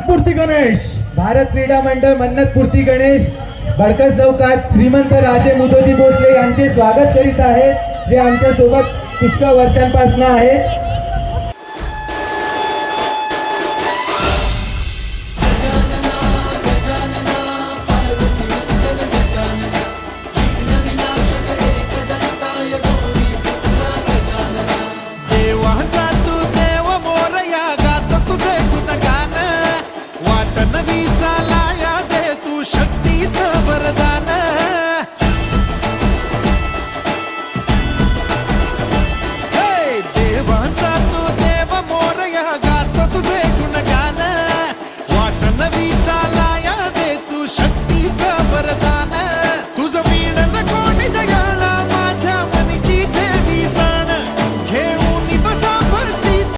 मन्नतपूर्ती गणेश. भारत क्रीडा मंडळ मन्नतपूर्ती गणेश बडकस चौकात श्रीमंत राजे मुदोजी भोसले यांचे स्वागत करीत आहेत, जे आमच्या सोबत पुष्कळ वर्षांपासून आहेत.